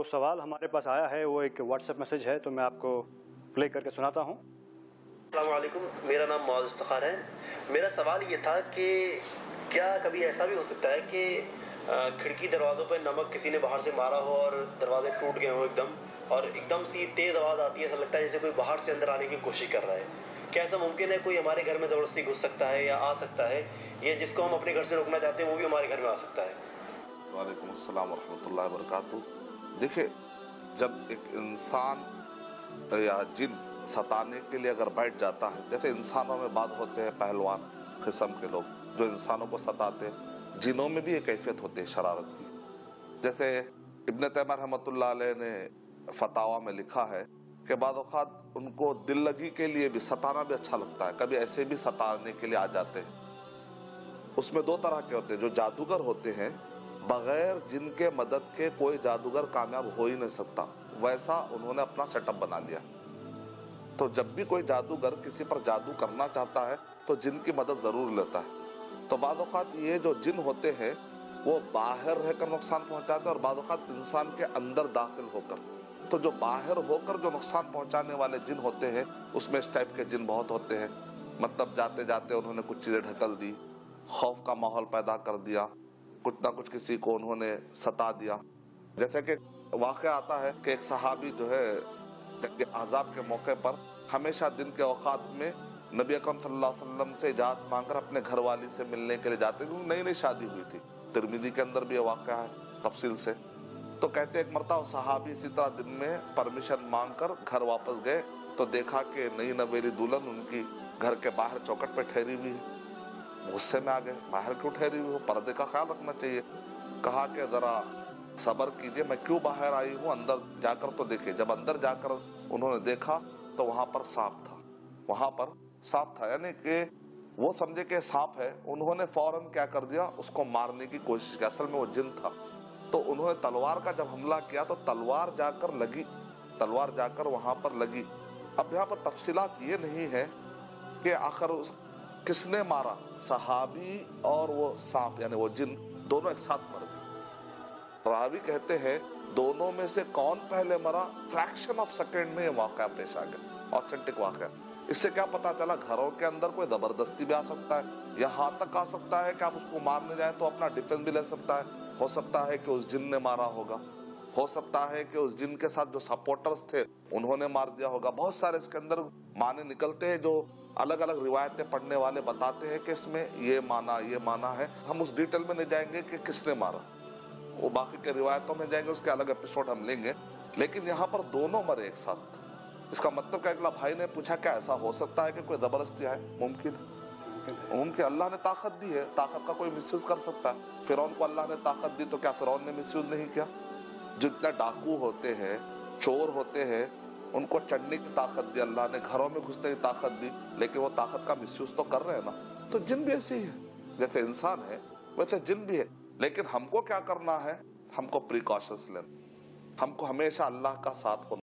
सवाल हमारे पास आया है वो एक व्हाट्सएप मैसेज है, तो मैं आपको प्ले करके सुनाता हूँ। अस्सलाम वालेकुम, मेरा नाम मौज इफ्तिखार है। मेरा सवाल ये था कि क्या कभी ऐसा भी हो सकता है कि खिड़की दरवाज़ों पर नमक किसी ने बाहर से मारा हो और दरवाजे टूट गए हो एकदम, और एकदम सी तेज़ आवाज़ आती है, ऐसा लगता है जैसे कोई बाहर से अंदर आने की कोशिश कर रहा है। क्या ऐसा मुमकिन है कोई हमारे घर में ज़बरदस्ती घुस सकता है या आ सकता है, ये जिसको हम अपने घर से रोकना चाहते हैं वो भी हमारे घर में आ सकता है? वालेकुम अस्सलाम वरहमतुल्लाहि वबरकातुहू। देखिए, जब एक इंसान या जिन सताने के लिए अगर बैठ जाता है, जैसे इंसानों में बाद होते हैं पहलवान किस्म के लोग जो इंसानों को सताते हैं, जिनों में भी एक कैफियत होती है शरारत की। जैसे इब्न तैमिया रहमतुल्लाह अलैह ने फतावा में लिखा है कि बाद औक़ात उनको दिल लगी के लिए भी सताना भी अच्छा लगता है, कभी ऐसे भी सताने के लिए आ जाते हैं। उसमें दो तरह के होते हैं, जो जादूगर होते हैं, बगैर जिनके मदद के कोई जादूगर कामयाब हो ही नहीं सकता, वैसा उन्होंने अपना सेटअप बना लिया। तो जब भी कोई जादूगर किसी पर जादू करना चाहता है तो जिन की मदद जरूर लेता है। तो बाद औक़ात ये जो जिन होते हैं वो बाहर रहकर नुकसान पहुंचाते हैं और बाद औक़ात इंसान के अंदर दाखिल होकर। तो जो बाहर होकर जो नुकसान पहुंचाने वाले जिन होते हैं उसमें इस टाइप के जिन बहुत होते हैं। मतलब जाते जाते उन्होंने कुछ चीज़ें ढकल दी, खौफ का माहौल पैदा कर दिया, कुछ ना कुछ किसी को उन्होंने सता दिया। जैसे कि वाक़या आता है कि एक सहाबी जो है अज़ाब के मौके पर हमेशा दिन के औकात में नबी अकरम सल्लल्लाहु अलैहि वसल्लम से इजाज़त मांगकर अपने घर वाली से मिलने के लिए जाते, क्योंकि नई नई शादी हुई थी। तिरमिज़ी के अंदर भी ये वाक़या है तफसील से। तो कहते एक मरतबा सहाबी इसी तरह दिन में परमिशन मांगकर घर वापस गए तो देखा कि नई नवेली दुल्हन उनकी घर के बाहर चौखट पे ठहरी हुई है। गुस्से में आ गए, बाहर क्यों ठहरी हुई हो, पर्दे का ख्याल रखना चाहिए। कहा कि ज़रा सब्र कीजिए, मैं क्यों बाहर आई हूँ, अंदर जाकर तो देखिए। जब अंदर जाकर उन्होंने देखा तो वहां पर सांप था, वहां पर सांप था, यानी कि वो समझे कि सांप है। उन्होंने फौरन क्या कर दिया, उसको मारने की कोशिश की। असल में वो जिन था। तो उन्होंने तलवार का जब हमला किया तो तलवार जाकर लगी, तलवार जाकर वहां पर लगी। अब यहाँ पर तफसीलात ये नहीं है कि आखिर किसने मारा, सहाबी और वो सांप यानी वो जिन दोनों एक साथ मर गए। रावी कहते हैं दोनों में से कौन पहले मरा, फ्रैक्शन ऑफ सेकेंड में ये वाकया पेश आ गया, ऑथेंटिक वाकया। इससे क्या पता चला, घरों के अंदर कोई जबरदस्ती भी आ सकता है, यहाँ तक आ सकता है कि आप उसको मारने जाए तो अपना डिफेंस भी ले सकता है। हो सकता है कि उस जिन ने मारा होगा, हो सकता है कि उस जिन के साथ जो सपोर्टर्स थे उन्होंने मार दिया होगा। बहुत सारे इसके अंदर माने निकलते हैं, जो अलग अलग रिवायतें पढ़ने वाले बताते हैं कि इसमें ये माना है। हम उस डिटेल में नहीं जाएंगे कि किसने मारा, वो बाकी के रिवायतों में जाएंगे, उसके अलग एपिसोड हम लेंगे। लेकिन यहाँ पर दोनों मरे एक साथ। इसका मतलब क्या, अगला भाई ने पूछा क्या ऐसा हो सकता है कि कोई जबरदस्ती आए? मुमकिन उनके अल्लाह ने ताकत दी है, ताकत का कोई मिसयूज कर सकता है। फिरौन को अल्लाह ने ताकत दी तो क्या फिरौन ने मिसयूज नहीं किया? जितने डाकू होते हैं, चोर होते हैं, उनको चढ़ने की ताकत दी अल्लाह ने, घरों में घुसने की ताकत दी, लेकिन वो ताकत का मिसयूज तो कर रहे हैं ना। तो जिन भी ऐसी ही है, जैसे इंसान है वैसे जिन भी है। लेकिन हमको क्या करना है, हमको प्रिकॉशंस लेना, हमको हमेशा अल्लाह का साथ होना।